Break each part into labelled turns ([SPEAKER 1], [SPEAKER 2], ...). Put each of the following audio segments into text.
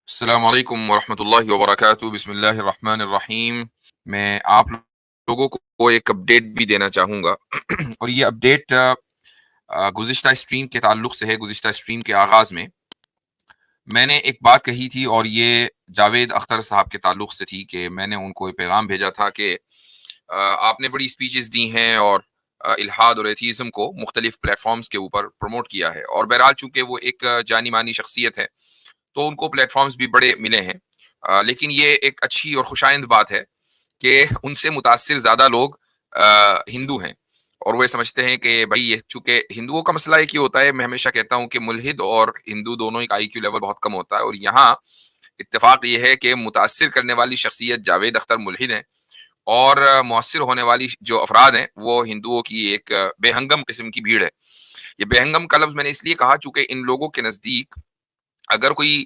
[SPEAKER 1] السلام علیکم ورحمۃ اللہ وبرکاتہ، بسم اللہ الرحمن الرحیم۔ میں آپ لوگوں کو ایک اپڈیٹ بھی دینا چاہوں گا اور یہ اپڈیٹ گزشتہ اسٹریم کے تعلق سے ہے۔ گزشتہ اسٹریم کے آغاز میں نے ایک بات کہی تھی اور یہ جاوید اختر صاحب کے تعلق سے تھی کہ میں نے ان کو ایک پیغام بھیجا تھا کہ آپ نے بڑی اسپیچز دی ہیں اور الحاد اور ایتھیزم کو مختلف پلیٹ فارمز کے اوپر پروموٹ کیا ہے، اور بہرحال چونکہ وہ ایک جانی مانی شخصیت ہے تو ان کو پلیٹ فارمز بھی بڑے ملے ہیں، لیکن یہ ایک اچھی اور خوشائند بات ہے کہ ان سے متاثر زیادہ لوگ ہندو ہیں، اور وہ سمجھتے ہیں کہ بھائی یہ چونکہ ہندوؤں کا مسئلہ ایک ہی ہوتا ہے۔ میں ہمیشہ کہتا ہوں کہ ملحد اور ہندو دونوں کا آئی کیو لیول بہت کم ہوتا ہے، اور یہاں اتفاق یہ ہے کہ متاثر کرنے والی شخصیت جاوید اختر ملحد ہیں، اور مؤثر ہونے والی جو افراد ہیں وہ ہندوؤں کی ایک بے ہنگم قسم کی بھیڑ ہے۔ یہ بے ہنگم کا لفظ میں نے اس لیے کہا چونکہ ان لوگوں کے نزدیک اگر کوئی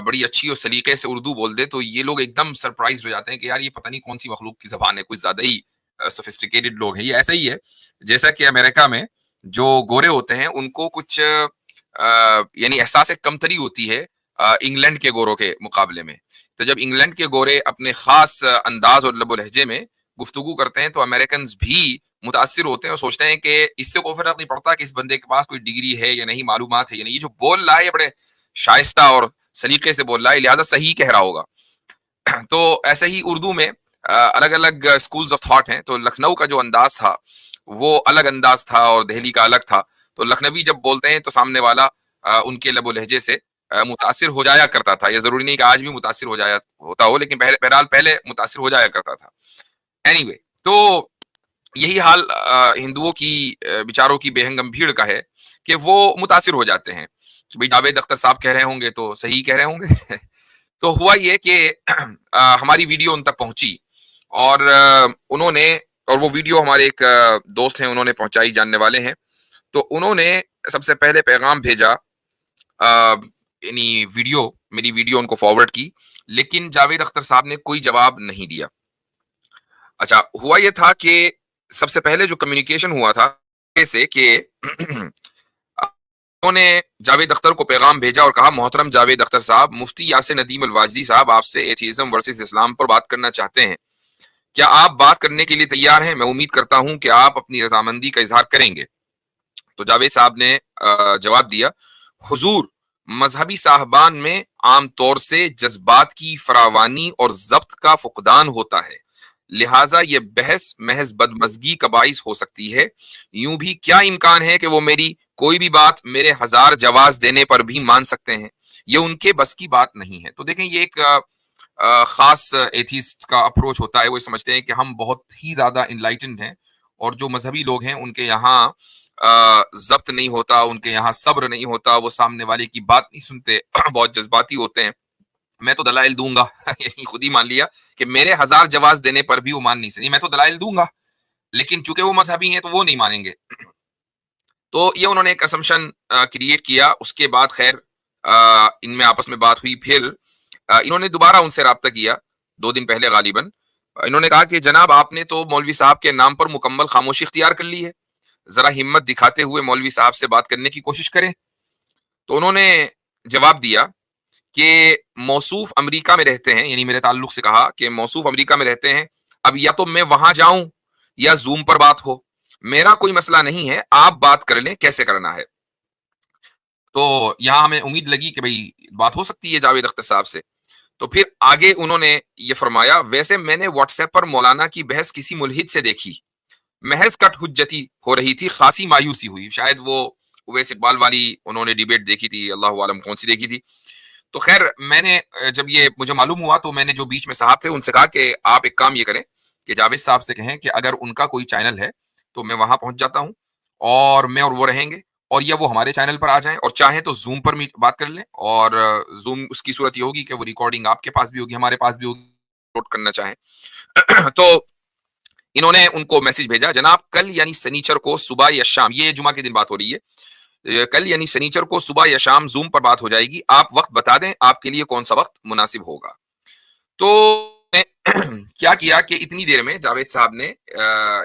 [SPEAKER 1] بڑی اچھی اور سلیقے سے اردو بول دے تو یہ لوگ ایک دم سرپرائز ہو جاتے ہیں کہ یار یہ پتہ نہیں کون سی مخلوق کی زبان ہے، کچھ زیادہ ہی سوفسٹیکیٹڈ لوگ ہیں۔ یہ ایسا ہی ہے جیسا کہ امریکہ میں جو گورے ہوتے ہیں ان کو کچھ یعنی احساس کمتری ہوتی ہے انگلینڈ کے گوروں کے مقابلے میں۔ تو جب انگلینڈ کے گورے اپنے خاص انداز اور لب و لہجے میں گفتگو کرتے ہیں تو امریکنز بھی متاثر ہوتے ہیں اور سوچتے ہیں کہ اس سے کوئی فرق نہیں پڑتا کہ اس بندے کے پاس کوئی ڈگری ہے یا نہیں، معلومات ہے، یعنی یہ جو بول رہا ہے یہ بڑے شائستہ اور سلیقے سے بول رہا ہے، لہٰذا صحیح کہہ رہا ہوگا۔ تو ایسے ہی اردو میں الگ الگ اسکولز آف تھاٹ ہیں۔ تو لکھنؤ کا جو انداز تھا وہ الگ انداز تھا اور دہلی کا الگ تھا۔ تو لکھنوی جب بولتے ہیں تو سامنے والا ان کے لب و لہجے سے متاثر ہو جایا کرتا تھا۔ یہ ضروری نہیں کہ آج بھی متاثر ہو جایا ہوتا ہو، لیکن بہرحال پہلے متاثر ہو جایا کرتا تھا۔ اینی وے، تو یہی حال ہندوؤں کی بیچاروں کی بے ہنگم بھیڑ کا ہے کہ وہ متاثر ہو جاتے ہیں۔ بھائی جاوید اختر صاحب کہہ رہے ہوں گے تو صحیح کہہ رہے ہوں گے۔ تو ہوا یہ کہ ہماری ویڈیو ان تک پہنچی اور انہوں نے، اور وہ ویڈیو ہمارے ایک دوست ہیں انہوں نے پہنچائی، جاننے والے ہیں، تو انہوں نے سب سے پہلے پیغام بھیجا، یعنی میری ویڈیو ان کو فارورڈ کی، لیکن جاوید اختر صاحب نے کوئی جواب نہیں دیا۔ اچھا، ہوا یہ تھا کہ سب سے پہلے جو کمیونیکیشن ہوا تھا سے کہ انہوں نے جاوید اختر کو پیغام بھیجا اور کہا، محترم جاوید اختر صاحب، مفتی یاسر ندیم الواجدی صاحب آپ سے ایتھیزم ورسز اسلام پر بات کرنا چاہتے ہیں، کیا آپ بات کرنے کے لیے تیار ہیں؟ میں امید کرتا ہوں کہ آپ اپنی رضامندی کا اظہار کریں گے۔ تو جاوید صاحب نے جواب دیا، حضور، مذہبی صاحبان میں عام طور سے جذبات کی فراوانی اور ضبط کا فقدان ہوتا ہے، لہٰذا یہ بحث محض بدمزگی کا باعث ہو سکتی ہے۔ یوں بھی کیا امکان ہے کہ وہ میری کوئی بھی بات میرے ہزار جواز دینے پر بھی مان سکتے ہیں؟ یہ ان کے بس کی بات نہیں ہے۔ تو دیکھیں، یہ ایک خاص ایتھیسٹ کا اپروچ ہوتا ہے۔ وہ سمجھتے ہیں کہ ہم بہت ہی زیادہ انلائٹنڈ ہیں، اور جو مذہبی لوگ ہیں ان کے یہاں ضبط نہیں ہوتا، ان کے یہاں صبر نہیں ہوتا، وہ سامنے والے کی بات نہیں سنتے، بہت جذباتی ہوتے ہیں۔ میں تو دلائل دوں گا یعنی خود ہی مان لیا کہ میرے ہزار جواز دینے پر بھی وہ مان نہیں سکیں۔ میں تو دلائل دوں گا، لیکن چونکہ وہ مذہبی ہیں تو وہ نہیں مانیں گے۔ تو یہ انہوں نے ایک اسمپشن کریٹ کیا۔ اس کے بعد خیر ان میں آپس میں بات ہوئی، پھر انہوں نے دوبارہ ان سے رابطہ کیا 2 دن پہلے غالباً۔ انہوں نے کہا کہ جناب آپ نے تو مولوی صاحب کے نام پر مکمل خاموشی اختیار کر لی ہے، ذرا ہمت دکھاتے ہوئے مولوی صاحب سے بات کرنے کی کوشش کریں۔ تو انہوں نے جواب دیا کہ موصوف امریکہ میں رہتے ہیں، یعنی میرے تعلق سے کہا کہ موصوف امریکہ میں رہتے ہیں، اب یا تو میں وہاں جاؤں یا زوم پر بات ہو، میرا کوئی مسئلہ نہیں ہے، آپ بات کر لیں کیسے کرنا ہے۔ تو یہاں ہمیں امید لگی کہ بھئی بات ہو سکتی ہے جاوید اختر صاحب سے۔ تو پھر آگے انہوں نے یہ فرمایا، ویسے میں نے واٹس ایپ پر مولانا کی بحث کسی ملحد سے دیکھی، محض کٹ حجتی ہو رہی تھی، خاصی مایوسی ہوئی۔ شاید وہ اویس اقبال والی انہوں نے ڈیبیٹ دیکھی تھی، اللہ عالم کون سی دیکھی تھی۔ تو خیر میں نے جب یہ مجھے معلوم ہوا تو میں نے جو بیچ میں صاحب تھے ان سے کہا کہ آپ ایک کام یہ کریں کہ جاوید صاحب سے کہیں کہ اگر ان کا کوئی چینل ہے تو میں وہاں پہنچ جاتا ہوں، اور میں اور وہ رہیں گے، اور یا وہ ہمارے چینل پر آ جائیں، اور چاہیں تو زوم پر بات کر لیں، اور زوم اس کی صورت یہ ہوگی کہ وہ ریکارڈنگ آپ کے پاس بھی ہوگی، ہمارے پاس بھی ہوگی، اپلوڈ کرنا چاہیں۔ تو انہوں نے ان کو میسج بھیجا، جناب کل یعنی سنیچر کو صبح یا شام، یہ جمعہ کے دن بات ہو رہی ہے، کل یعنی سنیچر کو صبح یا شام زوم پر بات ہو جائے گی، آپ وقت بتا دیں آپ کے لیے کون سا وقت مناسب ہوگا۔ تو کیا کہ اتنی دیر میں جاوید صاحب نے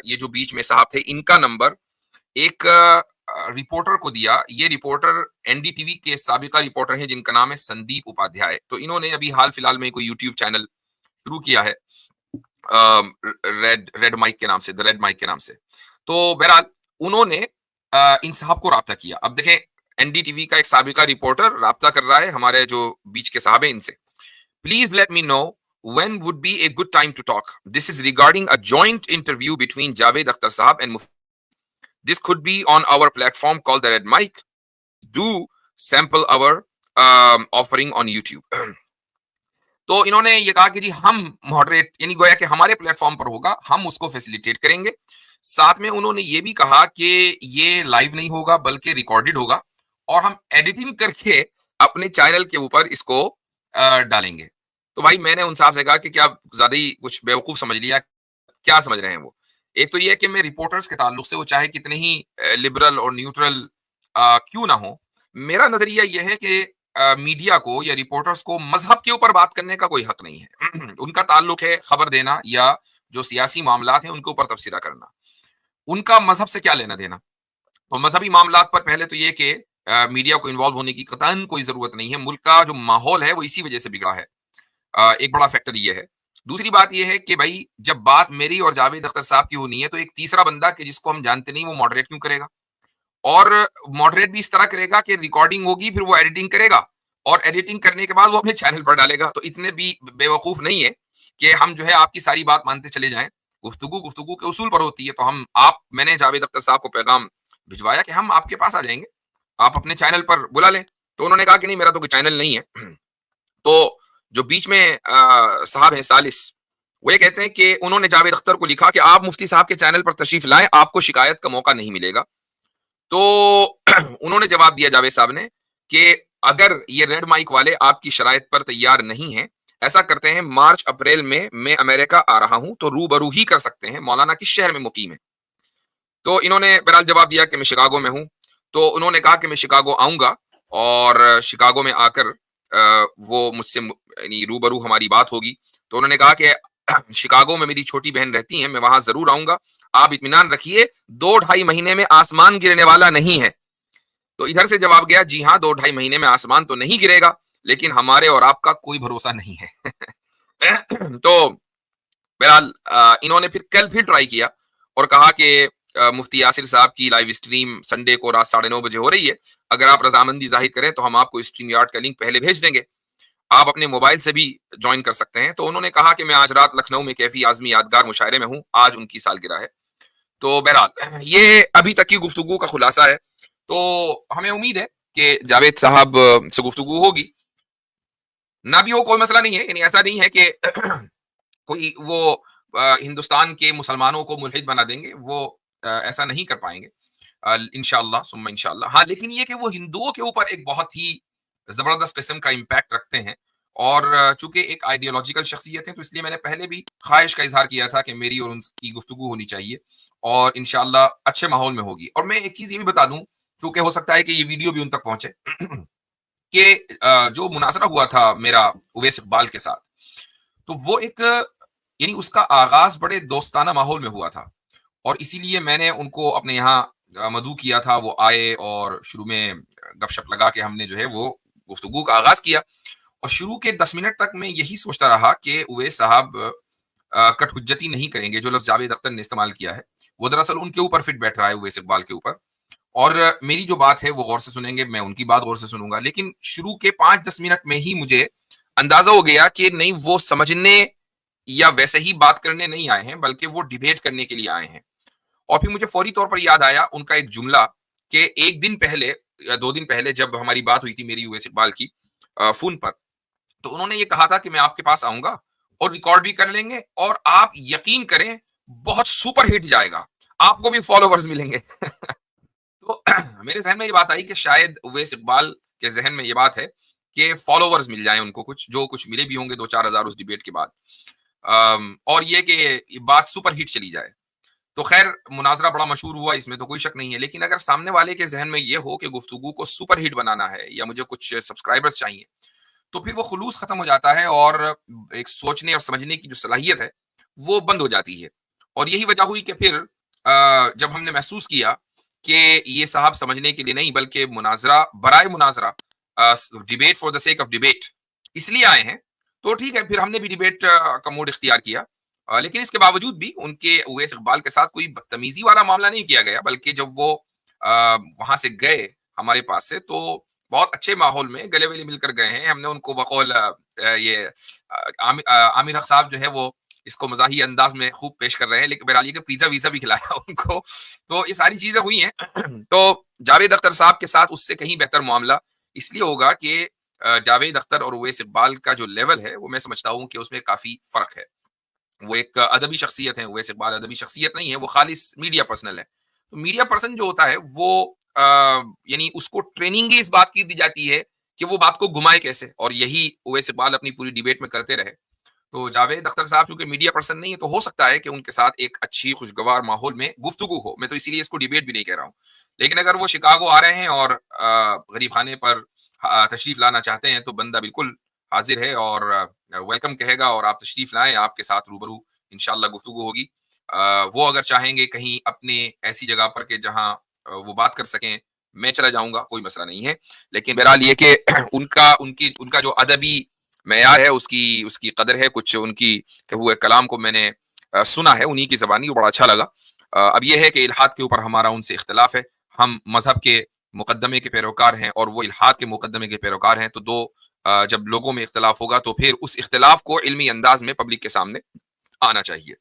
[SPEAKER 1] یہ جو بیچ میں صاحب تھے ان کا نمبر ایک رپورٹر کو دیا. یہ reporter N D T V کے سابقہ رپورٹر ہیں جن کا نام ہے سندیپ اپادھیائے. تو انہوں نے ابھی حال فی الحال میں کوئی یوٹیوب چینل شروع کیا ہے ریڈ مائک کے نام سے, دا ریڈ مائک کے نام سے. تو بہرحال انہوں نے ان صاحب کو رابطہ کیا. اب دیکھیں این ڈی ٹی وی کا ایک سابقہ رپورٹر رابطہ کر رہا ہے ہمارے جو بیچ کے صاحب ہیں ان سے. Please let me know when would be a good time to talk. This is regarding a joint interview between Javed Akhtar Sahab and Mufti. This could be on our platform called the Red Mic. Do sample our offering on YouTube. تو انہوں نے یہ کہا کہ جی ہم moderate یعنی گویا کہ ہمارے پلیٹ فارم پر ہوگا, ہم اس کو فیسیلیٹیٹ کریں گے. ساتھ میں انہوں نے یہ بھی کہا کہ یہ لائیو نہیں ہوگا بلکہ ریکارڈڈ ہوگا اور ہم ایڈیٹنگ کر کے اپنے چینل کے اوپر اس کو ڈالیں گے. تو بھائی میں نے ان صاحب سے کہا کہ کیا زیادہ ہی کچھ بیوقوف سمجھ لیا, کیا سمجھ رہے ہیں وہ. ایک تو یہ ہے کہ میں رپورٹرز کے تعلق سے وہ چاہے کتنے ہی لبرل اور نیوٹرل کیوں نہ ہو, میرا نظریہ یہ ہے کہ میڈیا کو یا رپورٹرز کو مذہب کے اوپر بات کرنے کا کوئی حق نہیں ہے. ان کا تعلق ہے خبر دینا یا جو سیاسی معاملات ہیں ان کے اوپر تبصرہ کرنا. ان کا مذہب سے کیا لینا دینا. تو مذہبی معاملات پر پہلے تو یہ کہ میڈیا کو انوالو ہونے کی قطعاً کوئی ضرورت نہیں ہے. ملک کا جو ماحول ہے وہ اسی وجہ سے بگڑا ہے, ایک بڑا فیکٹر یہ ہے. دوسری بات یہ ہے کہ بھائی جب بات میری اور جاوید اختر صاحب کی ہونی ہے تو ایک تیسرا بندہ کہ جس کو ہم جانتے نہیں وہ ماڈریٹ کیوں کرے گا, اور ماڈریٹ بھی اس طرح کرے گا کہ ریکارڈنگ ہوگی پھر وہ ایڈیٹنگ کرے گا اور ایڈیٹنگ کرنے کے بعد وہ اپنے چینل پر ڈالے گا. تو اتنے بھی بے وقوف نہیں ہے کہ ہم جو ہے آپ کی ساری بات مانتے چلے جائیں. گفتگو کے اصول پر ہوتی ہے. تو میں نے جاوید اختر صاحب کو پیغام بھجوایا کہ ہم آپ کے پاس آ جائیں گے, آپ اپنے چینل پر بلا لیں. تو انہوں نے کہا کہ نہیں میرا تو کوئی چینل نہیں ہے. تو جو بیچ میں صاحب ہیں سالس, وہ یہ کہتے ہیں کہ انہوں نے جاوید اختر کو لکھا کہ آپ مفتی صاحب کے چینل پر تشریف لائیں, آپ کو شکایت کا موقع نہیں ملے گا. تو انہوں نے جواب دیا جاوید صاحب نے کہ اگر یہ ریڈ مائک والے آپ کی شرائط پر تیار نہیں ہیں, ایسا کرتے ہیں مارچ اپریل میں امریکہ آ رہا ہوں تو روبرو ہی کر سکتے ہیں, مولانا کس شہر میں مقیم ہے. تو انہوں نے بہرحال جواب دیا کہ میں شکاگو میں ہوں. تو انہوں نے کہا کہ میں شکاگو آؤں گا اور شکاگو میں آ کر وہ مجھ سے یعنی روبرو ہماری بات ہوگی. تو انہوں نے کہا کہ شکاگو میں میری چھوٹی بہن رہتی ہیں, میں وہاں ضرور آؤں گا, آپ اطمینان رکھیے 2-2.5 مہینے میں آسمان گرنے والا نہیں ہے. تو ادھر سے جواب گیا جی ہاں 2-2.5 مہینے میں آسمان تو نہیں گرے گا لیکن ہمارے اور آپ کا کوئی بھروسہ نہیں ہے. تو بہرحال انہوں نے پھر ٹرائی کیا اور کہا کہ مفتی یاسر صاحب کی لائیو اسٹریم سنڈے کو رات 9:30 بجے ہو رہی ہے, اگر آپ رضامندی ظاہر کریں تو ہم آپ کو اسٹریم یارڈ کا لنک پہلے بھیج دیں گے, آپ اپنے موبائل سے بھی جوائن کر سکتے ہیں. تو انہوں نے کہا کہ میں آج رات لکھنؤ میں کیفی اعظمی یادگار مشاعرے میں ہوں, آج ان کی سالگرہ ہے. تو بہرحال یہ ابھی تک کی گفتگو کا خلاصہ ہے. تو ہمیں امید ہے کہ جاوید صاحب سے گفتگو ہوگی, نہ بھی ہو کوئی مسئلہ نہیں ہے. یعنی ایسا نہیں ہے کہ کوئی وہ ہندوستان کے مسلمانوں کو ملحد بنا دیں گے, وہ ایسا نہیں کر پائیں گے انشاءاللہ ثم انشاءاللہ. ہاں لیکن یہ کہ وہ ہندوؤں کے اوپر ایک بہت ہی زبردست قسم کا امپیکٹ رکھتے ہیں, اور چونکہ ایک آئیڈیالوجیکل شخصیت ہے تو اس لیے میں نے پہلے بھی خواہش کا اظہار کیا تھا کہ میری اور ان کی گفتگو ہونی چاہیے اور انشاءاللہ اچھے ماحول میں ہوگی. اور میں ایک چیز یہ بھی بتا دوں چونکہ ہو سکتا ہے کہ یہ ویڈیو بھی ان تک پہنچے کہ جو مناظرہ ہوا تھا میرا اویس اقبال کے ساتھ, تو وہ ایک یعنی اس کا آغاز بڑے دوستانہ ماحول میں ہوا تھا, اور اسی لیے میں نے ان کو اپنے یہاں مدعو کیا تھا. وہ آئے اور شروع میں گپ شپ لگا کے ہم نے جو ہے وہ گفتگو کا آغاز کیا, اور شروع کے 10 منٹ تک میں یہی سوچتا رہا کہ اویس صاحب کٹ حجتی نہیں کریں گے. جو لفظ جاوید اختر نے استعمال کیا ہے وہ دراصل ان کے اوپر فٹ بیٹھ رہا ہے, اویس اقبال کے اوپر, اور میری جو بات ہے وہ غور سے سنیں گے, میں ان کی بات غور سے سنوں گا. لیکن شروع کے 5-10 منٹ میں ہی مجھے اندازہ ہو گیا کہ نہیں وہ سمجھنے یا ویسے ہی بات کرنے نہیں آئے ہیں بلکہ وہ ڈیبیٹ کرنے کے لیے آئے ہیں. اور پھر مجھے فوری طور پر یاد آیا ان کا ایک جملہ کہ 1 دن پہلے یا 2 دن پہلے جب ہماری بات ہوئی تھی میری اویس اقبال کی فون پر, تو انہوں نے یہ کہا تھا کہ میں آپ کے پاس آؤں گا اور ریکارڈ بھی کر لیں گے, اور آپ یقین کریں بہت سپر ہٹ جائے گا, آپ کو بھی فالوورز ملیں گے. تو میرے ذہن میں یہ بات آئی کہ شاید اویس اقبال کے ذہن میں یہ بات ہے کہ فالوورز مل جائیں ان کو, کچھ ملے بھی ہوں گے 2-4 ہزار اس ڈیبیٹ کے بعد, اور یہ کہ بات سپر ہٹ چلی جائے. تو خیر مناظرہ بڑا مشہور ہوا, اس میں تو کوئی شک نہیں ہے. لیکن اگر سامنے والے کے ذہن میں یہ ہو کہ گفتگو کو سپر ہٹ بنانا ہے یا مجھے کچھ سبسکرائبرز چاہیے, تو پھر وہ خلوص ختم ہو جاتا ہے اور ایک سوچنے اور سمجھنے کی جو صلاحیت ہے وہ بند ہو جاتی ہے. اور یہی وجہ ہوئی کہ پھر جب ہم نے محسوس کیا کہ یہ صاحب سمجھنے کے لیے نہیں بلکہ مناظرہ برائے مناظرہ، debate for the sake of debate اس لیے آئے ہیں، تو ٹھیک ہے، پھر ہم نے بھی ڈیبیٹ کا موڈ اختیار کیا۔ لیکن اس کے باوجود بھی ان کے اویس اقبال کے ساتھ کوئی بدتمیزی والا معاملہ نہیں کیا گیا، بلکہ جب وہ وہاں سے گئے ہمارے پاس سے تو بہت اچھے ماحول میں گلے ویلے مل کر گئے ہیں۔ ہم نے ان کو بقول یہ عامر حق صاحب جو ہے وہ اس کو مزاحی انداز میں خوب پیش کر رہے ہیں، لیکن بہرحال یہ کہ پیزا ویزا بھی کھلایا ان کو، تو یہ ساری چیزیں ہوئی ہیں۔ تو جاوید اختر صاحب کے ساتھ اس سے کہیں بہتر معاملہ اس لیے ہوگا کہ جاوید اختر اور اویس اقبال کا جو لیول ہے وہ میں سمجھتا ہوں کہ اس میں کافی فرق ہے۔ وہ ایک ادبی شخصیت ہے، اویس اقبال ادبی شخصیت نہیں ہے، وہ خالص میڈیا پرسنل ہے۔ تو میڈیا پرسن جو ہوتا ہے وہ یعنی اس کو ٹریننگ ہی اس بات کی دی جاتی ہے کہ وہ بات کو گھمائے کیسے، اور یہی اویس اقبال اپنی پوری ڈیبیٹ میں کرتے رہے۔ تو جاوید اختر صاحب چونکہ میڈیا پرسن نہیں ہے تو ہو سکتا ہے کہ ان کے ساتھ ایک اچھی خوشگوار ماحول میں گفتگو ہو، میں تو اسی لیے اس کو ڈیبیٹ بھی نہیں کہہ رہا ہوں۔ لیکن اگر وہ شکاگو آ رہے ہیں اور غریب خانے پر تشریف لانا چاہتے ہیں تو بندہ بالکل حاضر ہے اور ویلکم کہے گا، اور آپ تشریف لائیں، آپ کے ساتھ روبرو انشاءاللہ گفتگو ہوگی۔ وہ اگر چاہیں گے کہیں اپنے ایسی جگہ پر کہ جہاں وہ بات کر سکیں، میں چلا جاؤں گا، کوئی مسئلہ نہیں ہے۔ لیکن بہرحال یہ کہ ان کا جو ادبی معیار ہے اس کی قدر ہے، کچھ ان کی کہ ہوئے کلام کو میں نے سنا ہے انہی کی زبانی، وہ بڑا اچھا لگا۔ اب یہ ہے کہ الحاد کے اوپر ہمارا ان سے اختلاف ہے، ہم مذہب کے مقدمے کے پیروکار ہیں اور وہ الحاد کے مقدمے کے پیروکار ہیں، تو جب لوگوں میں اختلاف ہوگا تو پھر اس اختلاف کو علمی انداز میں پبلک کے سامنے آنا چاہیے۔